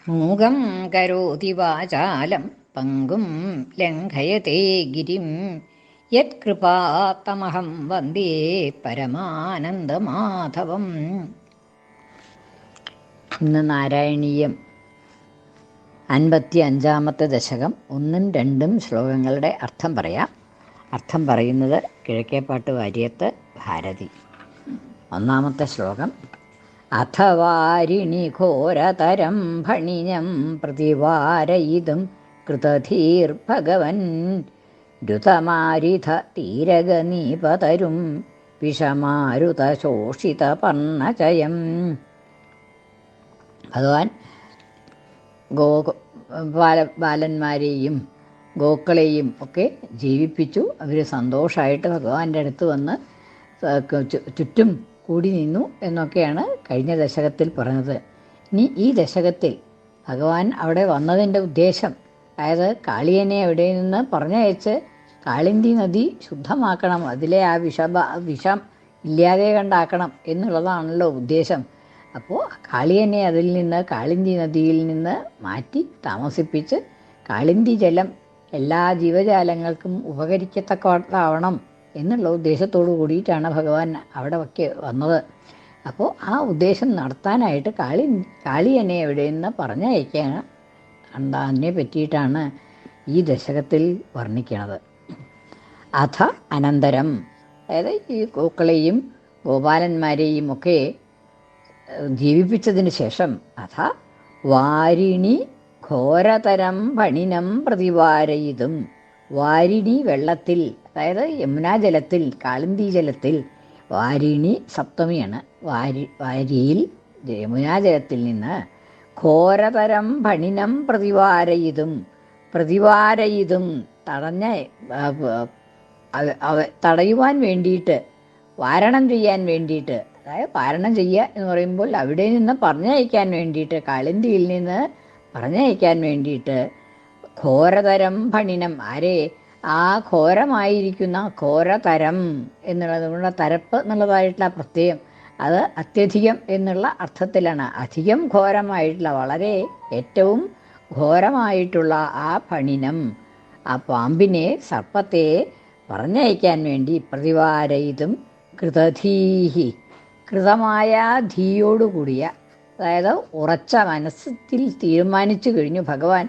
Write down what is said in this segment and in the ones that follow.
മൂകം കരോതി വാചാലം പങ്കും ലംഘയത്തെ ഗിരിം യത്കൃപാത്തമഹം വന്ദേ പരമാനന്ദമാധവം. ഇന്ന് നാരായണീയം 55-ാമത്തെ ദശകം 1-2 ശ്ലോകങ്ങളുടെ അർത്ഥം പറയാം. അർത്ഥം പറയുന്നത് കിഴക്കേപ്പാട്ട് വാര്യത്ത് ഭാരതി. 1-ാമത്തെ ശ്ലോകം. അഥവാരിണി ഘോരതരം ഭണിനം പ്രതിവാരയിതും കൃതധീർഭഗവൻ രുതമാരിധ തീരഗനീപതരും വിഷമാരുത ശോഷിത പർണചയം. ഭഗവാൻ ബാലന്മാരെയും ഗോക്കളെയും ഒക്കെ ജീവിപ്പിച്ചു. അവർ സന്തോഷമായിട്ട് ഭഗവാന്റെ അടുത്ത് വന്ന് ചുറ്റും കൂടി നിന്നു എന്നൊക്കെയാണ് കഴിഞ്ഞ ദശകത്തിൽ പറഞ്ഞത്. ഇനി ഈ ദശകത്തിൽ ഭഗവാൻ അവിടെ വന്നതിൻ്റെ ഉദ്ദേശം, അതായത് കാളിയനെ അവിടെ നിന്ന് പറഞ്ഞയച്ച് കാളിന്തി നദി ശുദ്ധമാക്കണം, അതിലെ ആ വിഷം ഇല്ലാതെ കണ്ടാക്കണം എന്നുള്ളതാണല്ലോ ഉദ്ദേശം. അപ്പോൾ കാളിയനെ അതിൽ നിന്ന്, കാളിന്തി നദിയിൽ നിന്ന് മാറ്റി താമസിപ്പിച്ച് കാളിന്തി ജലം എല്ലാ ജീവജാലങ്ങൾക്കും ഉപകരിക്കത്തക്കവണ്ണം എന്നുള്ള ഉദ്ദേശത്തോടു കൂടിയിട്ടാണ് ഭഗവാൻ അവിടെ ഒക്കെ വന്നത്. അപ്പോൾ ആ ഉദ്ദേശം നടത്താനായിട്ട് കാളിയനെ എവിടെ നിന്ന് പറഞ്ഞയക്കാൻ അതിനെ പറ്റിയിട്ടാണ് ഈ ദശകത്തിൽ വർണ്ണിക്കുന്നത്. അഥ അനന്തരം, അതായത് ഈ ഗോക്കളെയും ഗോപാലന്മാരെയും ഒക്കെ ജീവിപ്പിച്ചതിന് ശേഷം, അഥ വാരിണി ഘോരതരം പണിനം പ്രതിവാരയിതും, വാരിണി വെള്ളത്തിൽ, അതായത് യമുനാജലത്തിൽ, കാളിന്തി ജലത്തിൽ, വാരിണി സപ്തമിയാണ്, വാരിയിൽ യമുനാജലത്തിൽ നിന്ന് ഘോരതരം പണിനം പ്രതിവാരയിതും തടയുവാൻ വേണ്ടിയിട്ട്, വാരണം ചെയ്യാൻ വേണ്ടിയിട്ട്, അതായത് വാരണം ചെയ്യുക എന്ന് പറയുമ്പോൾ അവിടെ നിന്ന് പറഞ്ഞയക്കാൻ വേണ്ടിയിട്ട്, കാളിന്തിയിൽ നിന്ന് പറഞ്ഞയക്കാൻ വേണ്ടിയിട്ട് ഘോരതരം പണിനം, ആരെ? ആ ഘോരമായിരിക്കുന്ന ഘോരതരം എന്നുള്ളത് തരപ്പ് എന്നുള്ളതായിട്ടുള്ള പ്രത്യയം, അത് അത്യധികം എന്നുള്ള അർത്ഥത്തിലാണ്. അധികം ഘോരമായിട്ടുള്ള, വളരെ ഏറ്റവും ഘോരമായിട്ടുള്ള ആ പണിനം, ആ പാമ്പിനെ, സർപ്പത്തെ പറഞ്ഞയക്കാൻ വേണ്ടി പ്രതിവാരയിതും കൃതധീഹി, കൃതമായ ധീയോടുകൂടിയ, അതായത് ഉറച്ച മനസ്സിൽ തീരുമാനിച്ചു കഴിഞ്ഞു ഭഗവാൻ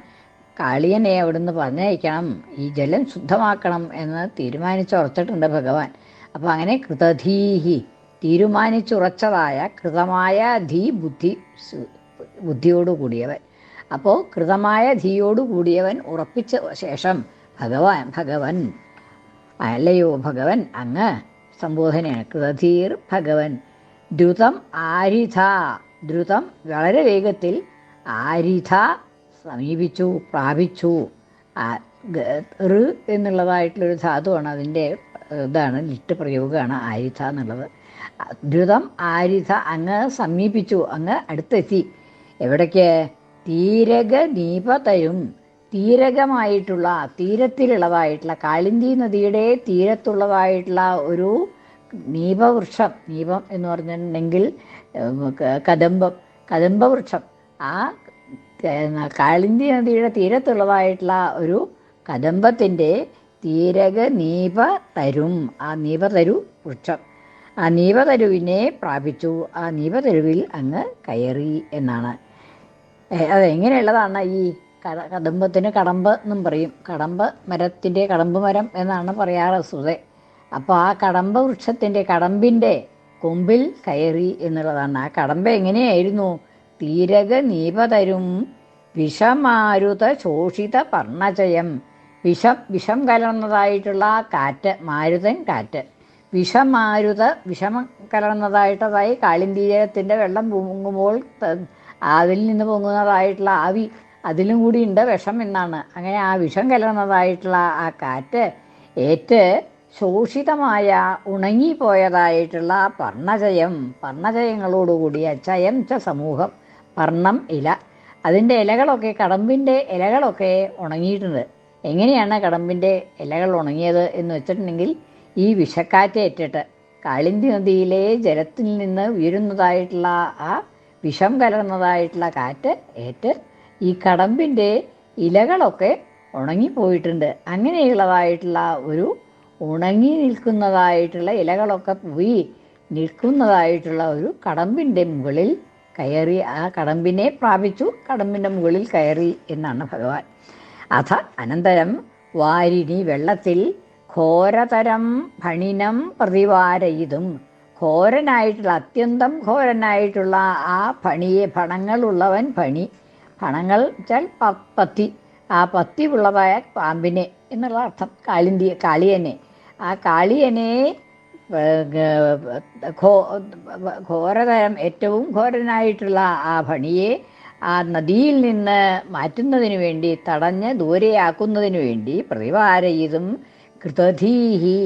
കാളിയനെ അവിടുന്ന് പറഞ്ഞയക്കണം, ഈ ജലം ശുദ്ധമാക്കണം എന്ന് തീരുമാനിച്ചുറച്ചിട്ടുണ്ട് ഭഗവാൻ. അപ്പോൾ അങ്ങനെ കൃതധീഹി, തീരുമാനിച്ചുറച്ചതായ കൃതമായ ധീ, ബുദ്ധിയോടുകൂടിയവൻ. അപ്പോൾ കൃതമായ ധീയോടുകൂടിയവൻ ഉറപ്പിച്ച ശേഷം ഭഗവൻ അല്ലയോ ഭഗവൻ, അങ്ങ് സംബോധനയാണ്. കൃതധീർ ഭഗവൻ ദ്രുതം ആരിധ, ദ്രുതം വളരെ വേഗത്തിൽ, ആരിധ സമീപിച്ചു, പ്രാപിച്ചു. ഋ എന്നുള്ളതായിട്ടുള്ളൊരു ധാതുവാണ്, അതിൻ്റെ ഇതാണ്, ലിട്ട് പ്രയോഗമാണ് ആരിധ എന്നുള്ളത്. ദ്രുതം ആരിധ, അങ്ങ് സമീപിച്ചു, അങ്ങ് അടുത്തെത്തി. എവിടേക്ക്? തീരക നീപതരും, തീരകമായിട്ടുള്ള, തീരത്തിലുള്ളതായിട്ടുള്ള, കാളിന്തി നദിയുടെ തീരത്തുള്ളതായിട്ടുള്ള ഒരു നീപവൃക്ഷം. നീപം എന്ന് പറഞ്ഞിട്ടുണ്ടെങ്കിൽ കദംബവൃക്ഷം. ആ കാളിന്തി നദിയുടെ തീരത്തുള്ളതായിട്ടുള്ള ഒരു കദംബത്തിൻ്റെ തീരക നീപതരും, ആ നീപതരു വൃക്ഷം, ആ നീപതരുവിനെ പ്രാപിച്ചു, ആ നീപതരുവിൽ അങ്ങ് കയറി എന്നാണ്. അതെങ്ങനെയുള്ളതാണ്? ഈ കദംബത്തിന് കടമ്പ് എന്നും പറയും. കടമ്പ് മരത്തിൻ്റെ, കടമ്പ് മരം എന്നാണ് പറയാറ് സുതേ. അപ്പോൾ ആ കടമ്പ വൃക്ഷത്തിൻ്റെ, കടമ്പിൻ്റെ കൊമ്പിൽ കയറി എന്നുള്ളതാണ്. ആ കടമ്പ എങ്ങനെയായിരുന്നു? തീരക നീപതരും വിഷമാരുത ശോഷിത പർണചയം, വിഷം കലർന്നതായിട്ടുള്ള കാറ്റ്, മാരുതൻ കാറ്റ്, വിഷം കലർന്നതായിട്ടതായി കാളിന്തി ജലത്തിൻ്റെ വെള്ളം പൊങ്ങുമ്പോൾ അതിൽ നിന്ന് പൊങ്ങുന്നതായിട്ടുള്ള ആവി, അതിലും കൂടി ഉണ്ട് വിഷം എന്നാണ്. അങ്ങനെ ആ വിഷം കലർന്നതായിട്ടുള്ള ആ കാറ്റ് ഏറ്റ് ശോഷിതമായ, ഉണങ്ങിപ്പോയതായിട്ടുള്ള പർണചയങ്ങളോടുകൂടിയ, ചയം ച സമൂഹം, പർണം ഇല, അതിൻ്റെ ഇലകളൊക്കെ, കടമ്പിൻ്റെ ഇലകളൊക്കെ ഉണങ്ങിയിട്ടുണ്ട്. എങ്ങനെയാണ് കടമ്പിൻ്റെ ഇലകൾ ഉണങ്ങിയത് എന്ന് വെച്ചിട്ടുണ്ടെങ്കിൽ, ഈ വിഷക്കാറ്റേറ്റിട്ട് കാളിന്തി നദിയിലെ ജലത്തിൽ നിന്ന് ഉയരുന്നതായിട്ടുള്ള ആ വിഷം കലർന്നതായിട്ടുള്ള കാറ്റ് ഏറ്റ് ഈ കടമ്പിൻ്റെ ഇലകളൊക്കെ ഉണങ്ങിപ്പോയിട്ടുണ്ട്. അങ്ങനെയുള്ളതായിട്ടുള്ള ഒരു ഉണങ്ങി നിൽക്കുന്നതായിട്ടുള്ള ഇലകളൊക്കെ പോയി നിൽക്കുന്നതായിട്ടുള്ള ഒരു കടമ്പിൻ്റെ മുകളിൽ കയറി, ആ കടമ്പിനെ പ്രാപിച്ചു, കടമ്പിൻ്റെ മുകളിൽ കയറി എന്നാണ് ഭഗവാൻ. അഥ അനന്തരം വാരിണി വെള്ളത്തിൽ ഘോരതരം ഫണിനം പ്രതിവാരയിതും, ഘോരനായിട്ടുള്ള അത്യന്തം ഘോരനായിട്ടുള്ള ആ ഫണിയെ, ഫണങ്ങളുള്ളവൻ ഫണി, ഫണങ്ങൾ വെച്ചാൽ പത്തി, ആ പത്തിയുള്ളതായ പാമ്പിനെ എന്നുള്ള അർത്ഥം, കാളിയനെ, ആ കാളിയനെ ഘോരതരം ഏറ്റവും ഘോരനായിട്ടുള്ള ആ ഫണിയെ ആ നദിയിൽ നിന്ന് മാറ്റുന്നതിന് വേണ്ടി, തടഞ്ഞ് ദൂരെയാക്കുന്നതിന് വേണ്ടി പ്രതിവാരയിതും കൃതധീഹി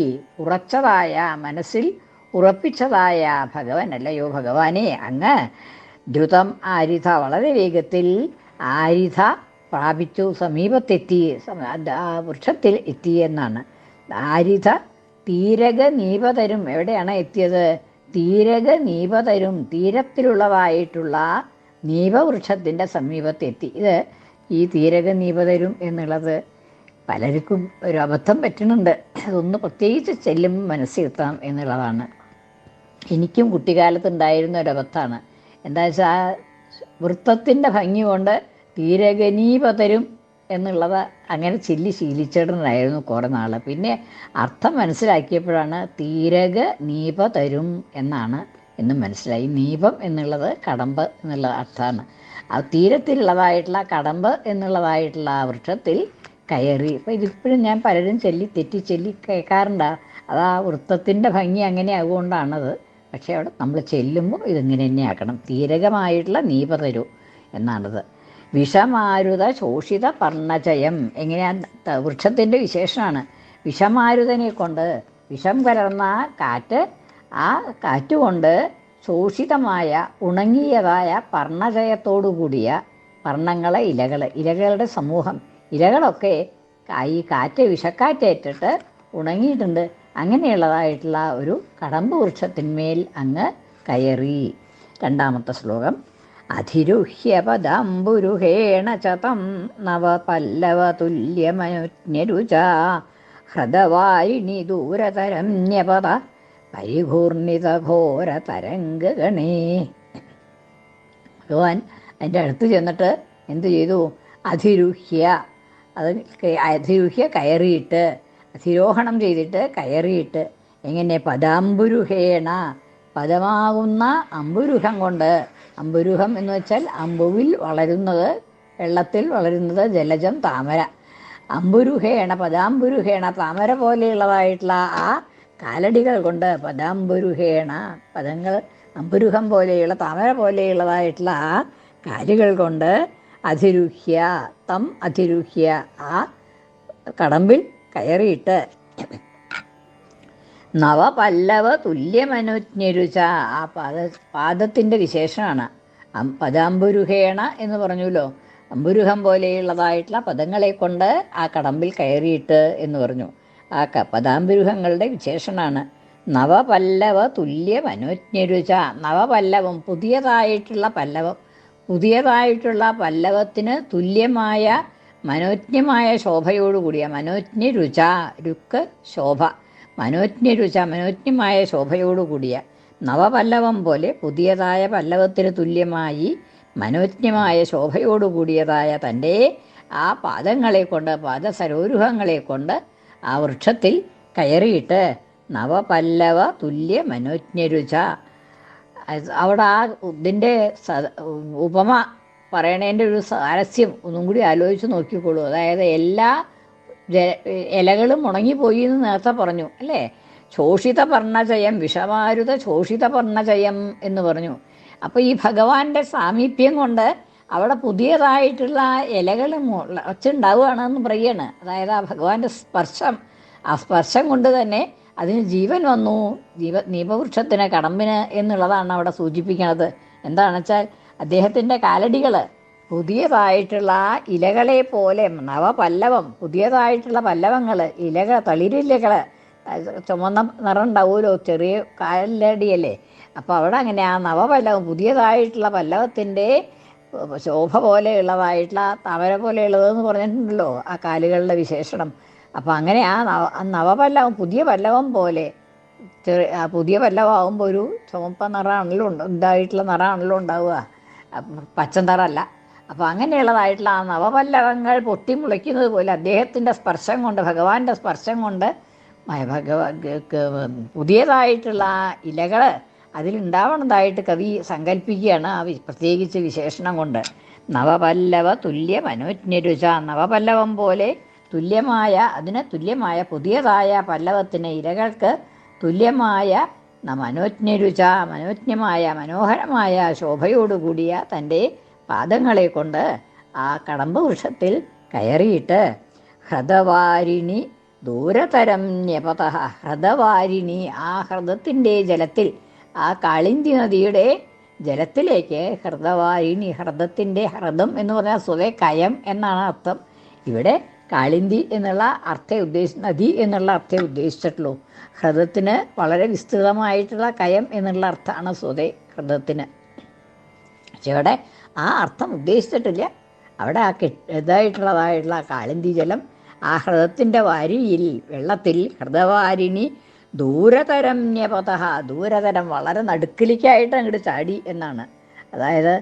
ഉറച്ചതായ, മനസ്സിൽ ഉറപ്പിച്ചതായ ഭഗവൻ, അല്ലയോ ഭഗവാനെ, അങ്ങ് ദ്രുതം ആരിധ വളരെ വേഗത്തിൽ ആരിധ പ്രാപിച്ചു, സമീപത്തെത്തി, ആ വൃക്ഷത്തിൽ എത്തി എന്നാണ്. ആരിധ തീരക നീപതരും, എവിടെയാണ് എത്തിയത്? തീരക നീപതരും, തീരത്തിലുള്ളതായിട്ടുള്ള നീപവൃക്ഷത്തിൻ്റെ സമീപത്തെത്തി. ഇത് ഈ തീരക നീപതരും എന്നുള്ളത് പലർക്കും ഒരു അബദ്ധം പറ്റുന്നുണ്ട്. അതൊന്ന് പ്രത്യേകിച്ച് ചെല്ലുമ്പോൾ മനസ്സിരുത്താം എന്നുള്ളതാണ്. എനിക്കും കുട്ടിക്കാലത്തുണ്ടായിരുന്ന ഒരു അബദ്ധമാണ്. എന്താ വെച്ചാൽ വൃത്തത്തിൻ്റെ ഭംഗി കൊണ്ട് തീരഗനീപതരും എന്നുള്ളത് അങ്ങനെ ചൊല്ലി ശീലിച്ചിട്ടുണ്ടായിരുന്നു കുറേ നാൾ. പിന്നെ അർത്ഥം മനസ്സിലാക്കിയപ്പോഴാണ് തീരക നീപതരും എന്നാണ് എന്നും മനസ്സിലായി. നീപം എന്നുള്ളത് കടമ്പ് എന്നുള്ള അർത്ഥമാണ്. ആ തീരത്തിലുള്ളതായിട്ടുള്ള കടമ്പ് എന്നുള്ളതായിട്ടുള്ള ആ വൃക്ഷത്തിൽ കയറി. അപ്പോൾ ഇതിപ്പോഴും ഞാൻ പലരും തെറ്റി ചൊല്ലി കേൾക്കാറുണ്ട്. അത് ആ വൃത്തത്തിൻ്റെ ഭംഗി അങ്ങനെ ആകുകൊണ്ടാണത്. പക്ഷേ അവിടെ നമ്മൾ ചെല്ലുമ്പോൾ ഇതിങ്ങനെ തന്നെ ആക്കണം. തീരകമായിട്ടുള്ള നീപതരു എന്നാണത്. വിഷമാരുത ശോഷിത പർണചയം, എങ്ങനെയാണ് വൃക്ഷത്തിൻ്റെ വിശേഷമാണ്. വിഷമാരുതനെ കൊണ്ട്, വിഷം കലർന്ന കാറ്റ്, ആ കാറ്റുകൊണ്ട് ശോഷിതമായ ഉണങ്ങിയതായ പർണചയത്തോടു കൂടിയ, പർണങ്ങളെ ഇലകളുടെ സമൂഹം, ഇലകളൊക്കെ ഈ കാറ്റ് വിഷക്കാറ്റേറ്റിട്ട് ഉണങ്ങിയിട്ടുണ്ട്. അങ്ങനെയുള്ളതായിട്ടുള്ള ഒരു കടമ്പ് വൃക്ഷത്തിന്മേൽ അങ്ങ് കയറി. രണ്ടാമത്തെ ശ്ലോകം. അധിരുഹ്യ പദാംബുരുഹേണ ചതം നവപല്ലവ തുല്യമനുജ്ഞരുച ഹൃദവാരിണി ദൂരതരമ്യപദ പരിഘൂർണിത ഘോര തരംഗഗണേ. ഭഗവാൻ അതിൻ്റെ അടുത്ത് ചെന്നിട്ട് എന്തു ചെയ്തു? അധിരുഹ്യ, കയറിയിട്ട്, അധിരോഹണം ചെയ്തിട്ട് കയറിയിട്ട്. എങ്ങനെ? പദാംബുരുഹേണ, പദമാകുന്ന അമ്പുരുഹം കൊണ്ട്. അമ്പുരുഹം എന്ന് വെച്ചാൽ അമ്പുവിൽ വളരുന്നത്, വെള്ളത്തിൽ വളരുന്നത് ജലജം, താമര. അമ്പുരുഹേണ, പദാംബുരുഹേണ, താമര പോലെയുള്ളതായിട്ടുള്ള ആ കാലടികൾ കൊണ്ട്, പദാംബുരുഹേണ, പദങ്ങൾ അമ്പുരുഹം പോലെയുള്ള, താമര പോലെയുള്ളതായിട്ടുള്ള ആ കാലുകൾ കൊണ്ട് അധിരുഹ്യ, അധിരുഹ്യ, ആ കടമ്പിൽ കയറിയിട്ട്. നവപല്ലവ തുല്യമനുജ്ഞരുച, ആ പാദത്തിൻ്റെ വിശേഷമാണ്. പദാംബുരുഹേണ എന്ന് പറഞ്ഞല്ലോ, അമ്പുരുഹം പോലെയുള്ളതായിട്ടുള്ള പദങ്ങളെ കൊണ്ട് ആ കടമ്പിൽ കയറിയിട്ട് എന്ന് പറഞ്ഞു. ആ പദാംബുരുഹങ്ങളുടെ വിശേഷണമാണ്. നവപല്ലവ തുല്യമനുജ്ഞരുച, നവപല്ലവം, പുതിയതായിട്ടുള്ള പല്ലവം, പുതിയതായിട്ടുള്ള പല്ലവത്തിന് തുല്യമായ മനോജ്ഞമായ ശോഭയോടുകൂടിയ, മനോജ്ഞരുച, രുക്ക് ശോഭ, മനോജ്ഞരുച, മനോജ്ഞമായ ശോഭയോടുകൂടിയ, നവപല്ലവം പോലെ പുതിയതായ പല്ലവത്തിന് തുല്യമായി മനോജ്ഞമായ ശോഭയോടുകൂടിയതായ തൻ്റെ ആ പാദങ്ങളെ കൊണ്ട്, പാദസരോരുഹങ്ങളെ കൊണ്ട് ആ വൃക്ഷത്തിൽ കയറിയിട്ട് നവപല്ലവ തുല്യ മനോജ്ഞരുച. അവിടെ ആ ഇതിൻ്റെ ഉപമ പറയണതിൻ്റെ ഒരു സാരസ്യം ഒന്നും കൂടി ആലോചിച്ച് നോക്കിക്കോളൂ. അതായത് എല്ലാ ഇലകളും ഉണങ്ങിപ്പോയി എന്ന് നേരത്തെ പറഞ്ഞു അല്ലേ? ശോഷിത പർണചയം, വിഷമാരുത ശോഷിത പർണചയം എന്ന് പറഞ്ഞു. അപ്പോൾ ഈ ഭഗവാന്റെ സാമീപ്യം കൊണ്ട് അവിടെ പുതിയതായിട്ടുള്ള ഇലകൾ മുളച്ചുണ്ടാവുകയാണെന്ന് പറയാണ്. അതായത് ആ ഭഗവാന്റെ സ്പർശം, ആ സ്പർശം കൊണ്ട് തന്നെ അതിന് ജീവൻ വന്നു, നീപവൃക്ഷത്തിന്, കടമ്പിന് എന്നുള്ളതാണ് അവിടെ സൂചിപ്പിക്കുന്നത്. എന്താണെന്ന് വെച്ചാൽ അദ്ദേഹത്തിൻ്റെ കാലടികൾ പുതിയതായിട്ടുള്ള ഇലകളെ പോലെ, നവപല്ലവം, പുതിയതായിട്ടുള്ള പല്ലവങ്ങൾ, ഇലകൾ, തളിരിലകൾ, ചുമന്ന നിറം ഉണ്ടാവുമല്ലോ, ചെറിയ കാലടിയല്ലേ. അപ്പോൾ അവിടെ അങ്ങനെ ആ നവപല്ലവം, പുതിയതായിട്ടുള്ള പല്ലവത്തിൻ്റെ ശോഭ പോലെയുള്ളതായിട്ടുള്ള താമര പോലെയുള്ളതെന്ന് പറഞ്ഞിട്ടുണ്ടല്ലോ ആ കാലുകളുടെ വിശേഷണം. അപ്പം അങ്ങനെ ആ നവപല്ലവം പുതിയ പല്ലവം പോലെ ആ പുതിയ പല്ലവമാകുമ്പോൾ ഒരു ചുവപ്പ നിറമാണല്ലോ ഇതായിട്ടുള്ള നിറമാണല്ലോ ഉണ്ടാവുക, പച്ച നിറമല്ല. അപ്പോൾ അങ്ങനെയുള്ളതായിട്ടുള്ള ആ നവപല്ലവങ്ങൾ പൊട്ടിമുളയ്ക്കുന്നത് പോലെ അദ്ദേഹത്തിൻ്റെ സ്പർശം കൊണ്ട്, ഭഗവാന്റെ സ്പർശം കൊണ്ട് പുതിയതായിട്ടുള്ള ആ ഇലകൾ അതിലുണ്ടാവണതായിട്ട് കവി സങ്കല്പിക്കുകയാണ് ആ പ്രത്യേകിച്ച് വിശേഷണം കൊണ്ട്. നവപല്ലവ തുല്യ മനോജ്ഞരുച, നവപല്ലവം പോലെ തുല്യമായ, അതിന് തുല്യമായ പുതിയതായ പല്ലവത്തിന് ഇലകൾക്ക് തുല്യമായ മനോജ്ഞരുച, മനോജ്ഞമായ മനോഹരമായ ശോഭയോടുകൂടിയ തൻ്റെ പാദങ്ങളെ കൊണ്ട് ആ കടമ്പ് വൃക്ഷത്തിൽ കയറിയിട്ട് ഹ്രദവാരിണി ദൂരതരം ന്യപത, ഹ്രദവാരിണി ആ ഹ്രദത്തിൻ്റെ ജലത്തിൽ, ആ കാളിന്തി നദിയുടെ ജലത്തിലേക്ക് ഹ്രദവാരിണി, ഹ്രദത്തിൻ്റെ, ഹ്രദം എന്ന് പറഞ്ഞാൽ സ്വതേ കയം എന്നാണ് അർത്ഥം. ഇവിടെ കാളിന്തി എന്നുള്ള നദി എന്നുള്ള അർത്ഥം ഉദ്ദേശിച്ചിട്ടുള്ളൂ. ഹ്രദത്തിന് വളരെ വിസ്തൃതമായിട്ടുള്ള കയം എന്നുള്ള അർത്ഥമാണ് സ്വതേ ഹ്രദത്തിന്. പക്ഷെ ഇവിടെ ആ അർത്ഥം ഉദ്ദേശിച്ചിട്ടില്ല. അവിടെ ആ ഇതായിട്ടുള്ളതായിട്ടുള്ള കാളിന്തി ജലം ആ ഹ്രദത്തിൻ്റെ വാരിയിൽ, വെള്ളത്തിൽ ഹൃദവാരിണി ദൂരതരം ന്യപത, ദൂരതരം വളരെ നടുക്കിലേക്കായിട്ട് അങ്ങോട്ട് ചാടി എന്നാണ്. അതായത്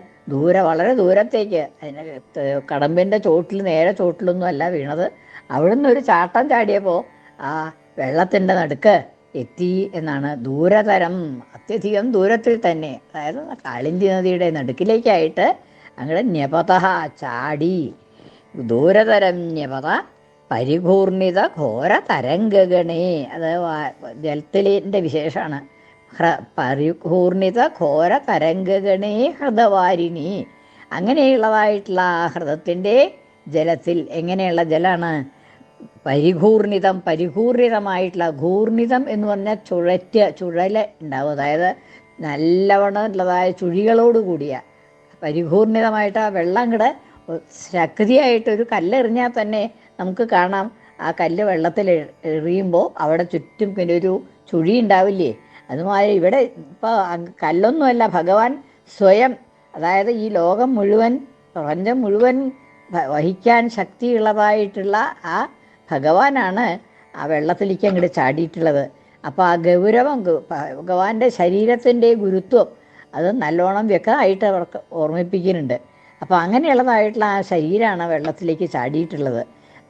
വളരെ ദൂരത്തേക്ക്, അതിന് കടമ്പിൻ്റെ ചോട്ടിൽ, നേരെ ചോട്ടിലൊന്നും അല്ല വീണത്, അവിടുന്ന് ഒരു ചാട്ടം ചാടിയപ്പോൾ ആ വെള്ളത്തിൻ്റെ നടുക്ക് എത്തി എന്നാണ്. ദൂരതരം, അത്യധികം ദൂരത്തിൽ തന്നെ, അതായത് കാളിന്തി നദിയുടെ നടുക്കിലേക്കായിട്ട് അങ്ങോട്ട് ന്യപത ചാടി. ദൂരതരം ന്യപത പരിപൂർണിത ഘോര തരംഗഗണേ, അത് ജലത്തിൻ്റെ വിശേഷമാണ്. പരിപൂർണിത ഘോര തരംഗഗണേ ഹൃദവാരിണി, അങ്ങനെയുള്ളതായിട്ടുള്ള ആ ഹൃദത്തിൻ്റെ ജലത്തിൽ, എങ്ങനെയുള്ള ജലമാണ്? പരിപൂർണിതമായിട്ടുള്ള, ഘൂർണിതം എന്ന് പറഞ്ഞാൽ ചുഴൽ ഉണ്ടാവും, അതായത് നല്ലവണ്ണം ഉള്ളതായ ചുഴികളോട് കൂടിയ, പരിപൂർണിതമായിട്ട് ആ വെള്ളം കൂടെ ശക്തിയായിട്ടൊരു കല്ലെറിഞ്ഞാൽ തന്നെ നമുക്ക് കാണാം ആ കല്ല് വെള്ളത്തിൽ എറിയുമ്പോൾ അവിടെ ചുറ്റും പിന്നെ ഒരു ചുഴി ഉണ്ടാവില്ലേ. അതുമാതിരി ഇവിടെ ഇപ്പോൾ കല്ലൊന്നുമല്ല, ഭഗവാൻ സ്വയം, അതായത് ഈ ലോകം മുഴുവൻ, പ്രപഞ്ചം മുഴുവൻ വഹിക്കാൻ ശക്തിയുള്ളതായിട്ടുള്ള ആ ഭഗവാനാണ് ആ വെള്ളത്തിലേക്ക് അങ്ങോട്ട് ചാടിയിട്ടുള്ളത്. അപ്പോൾ ആ ഗൗരവം, ഭഗവാന്റെ ശരീരത്തിൻ്റെ ഗുരുത്വം അത് നല്ലോണം വ്യക്തമായിട്ട് അവർക്ക് ഓർമ്മിപ്പിക്കുന്നുണ്ട്. അപ്പോൾ അങ്ങനെയുള്ളതായിട്ടുള്ള ആ ശരീരമാണ് വെള്ളത്തിലേക്ക് ചാടിയിട്ടുള്ളത്.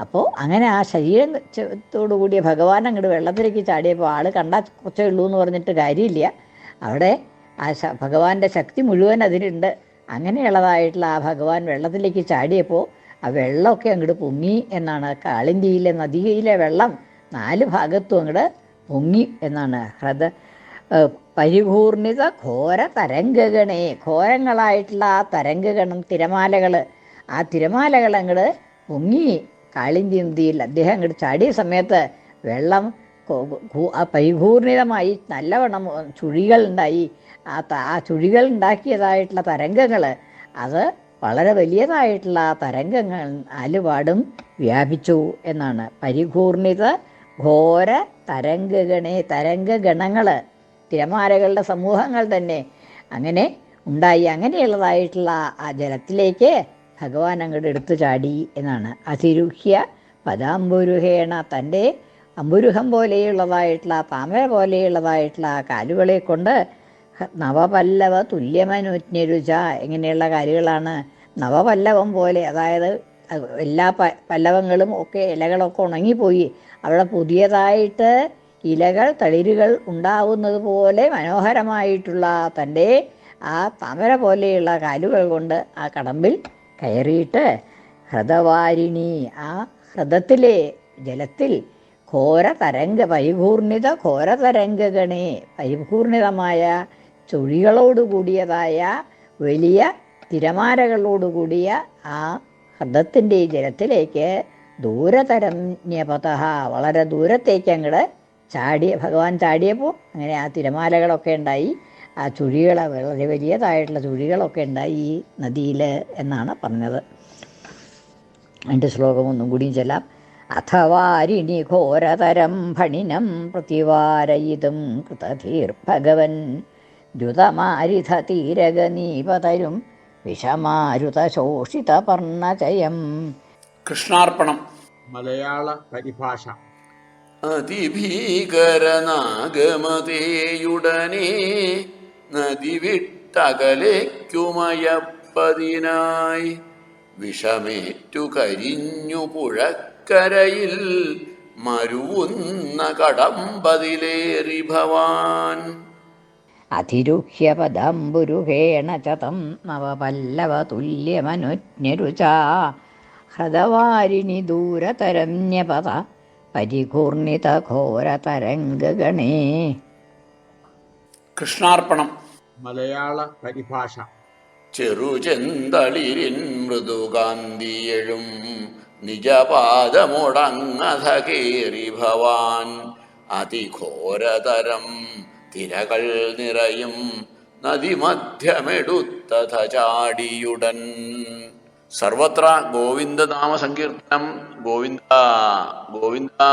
അപ്പോൾ അങ്ങനെ ആ ശരീരത്തോടു കൂടിയ ഭഗവാൻ അങ്ങോട്ട് വെള്ളത്തിലേക്ക് ചാടിയപ്പോൾ ആൾ കണ്ടാൽ കുറച്ചേ ഉള്ളൂ എന്ന് പറഞ്ഞിട്ട് കാര്യമില്ല, അവിടെ ആ ഭഗവാന്റെ ശക്തി മുഴുവൻ അതിലുണ്ട്. അങ്ങനെയുള്ളതായിട്ടുള്ള ആ ഭഗവാൻ വെള്ളത്തിലേക്ക് ചാടിയപ്പോൾ ആ വെള്ളമൊക്കെ അങ്ങോട്ട് പൊങ്ങി എന്നാണ്. കാളിന്തിയിലെ നദിയിലെ വെള്ളം 4 ഭാഗത്തും അങ്ങോട്ട് പൊങ്ങി എന്നാണ്. പരിപൂർണിത ഘോര തരംഗഗണേ, ഘോരങ്ങളായിട്ടുള്ള ആ തരംഗഗണം, തിരമാലകൾ, ആ തിരമാലകൾ അങ്ങോട്ട് പൊങ്ങി കാളിന്തി നദിയിൽ അദ്ദേഹം അങ്ങോട്ട് ചാടിയ സമയത്ത് വെള്ളം പരിപൂർണിതമായി നല്ലവണ്ണം ചുഴികൾ ഉണ്ടായി. ആ ചുഴികൾ ഉണ്ടാക്കിയതായിട്ടുള്ള തരംഗങ്ങൾ അത് വളരെ വലിയതായിട്ടുള്ള തരംഗങ്ങൾ 4 പാടും വ്യാപിച്ചു എന്നാണ്. പരിപൂർണിത ഘോര തരംഗഗണേ, തരംഗഗണങ്ങൾ, തിരമാലകളുടെ സമൂഹങ്ങൾ തന്നെ അങ്ങനെ ഉണ്ടായി. അങ്ങനെയുള്ളതായിട്ടുള്ള ആ ജലത്തിലേക്ക് ഭഗവാൻ അങ്ങോട്ട് എടുത്തു ചാടി എന്നാണ്. അതിരുഹ്യ പദാംബുരുഹേണ, തൻ്റെ അമ്പുരുഹം പോലെയുള്ളതായിട്ടുള്ള, താമര പോലെയുള്ളതായിട്ടുള്ള ആ കാലുകളെ കൊണ്ട് നവപല്ലവ തുല്യമനുജ്ഞരുച, എങ്ങനെയുള്ള കാലുകളാണ്? നവപല്ലവം പോലെ, അതായത് എല്ലാ പല്ലവങ്ങളും ഒക്കെ, ഇലകളൊക്കെ ഉണങ്ങിപ്പോയി, അവിടെ പുതിയതായിട്ട് ഇലകൾ, തളിരുകൾ ഉണ്ടാവുന്നത് പോലെ മനോഹരമായിട്ടുള്ള തൻ്റെ ആ താമര പോലെയുള്ള കാലുകൾ കൊണ്ട് ആ കടമ്പിൽ കയറിയിട്ട് ഹൃദവാരിണി, ആ ഹൃദത്തിലെ ജലത്തിൽ പരിപൂർണിത ഘോരതരംഗഗണേ, പരിപൂർണിതമായ ചുഴികളോടുകൂടിയതായ വലിയ തിരമാലകളോടുകൂടിയ ആ ഹൃദത്തിൻ്റെ ജലത്തിലേക്ക് ദൂരതരം ന്യപത, വളരെ ദൂരത്തേക്ക് അങ്ങോട്ട് ഭഗവാൻ ചാടിയപ്പോൾ അങ്ങനെ ആ തിരമാലകളൊക്കെ ഉണ്ടായി, ആ ചുഴികൾ, വളരെ വലിയതായിട്ടുള്ള ചുഴികളൊക്കെ ഉണ്ടായി ഈ നദിയിൽ എന്നാണ് പറഞ്ഞത്. അതിൻ്റെ ശ്ലോകം ഒന്നും കൂടിയും ചെല്ലാം. അഥവാരിണി ഘോരതരം ഫണിനം പ്രതിവാരയിതും കൃതധീർ ഭഗവൻ ദ്രുതമാരിധ തീരഗനീപതരും വിഷമാരുതശോഷിതപർണചയം. കൃഷ്ണാർപ്പണം. മലയാള പരിഭാഷ. അതിഭീകരനാഗമതേയുടനെ നദി വിട്ടകലേക്കുമയപ്പതിനായി വിഷമേറ്റു കരിഞ്ഞു പുഴക്കരയിൽ മരുവുന്ന കടമ്പതിലേറി ഭവാൻ. അധിരുഹ്യപദംബുരുഹേണ ച തം നവപല്ലവതുല്യമനുജ്ഞരുചാ ഹൃദവാരിണി ദൂരതരമ്യപത പരിഘൂർണിതഘോരതരംഗഗണേ. കൃഷ്ണാർപ്പണം. മലയാള പരിഭാഷ. ചെറുചെന്തളിരിൻ മൃദുകാന്തിയഴും നിജപാദമുടങ്ങഥ കേറി ഭവാൻ. അതിഘോരതരം തിരകൾ നിറയും നദിമധ്യമെടുത്തഥ ചാടിയുടൻ. സർവത്ര ഗോവിന്ദനാമ സങ്കീർത്തനം. ഗോവിന്ദ ഗോവിന്ദ.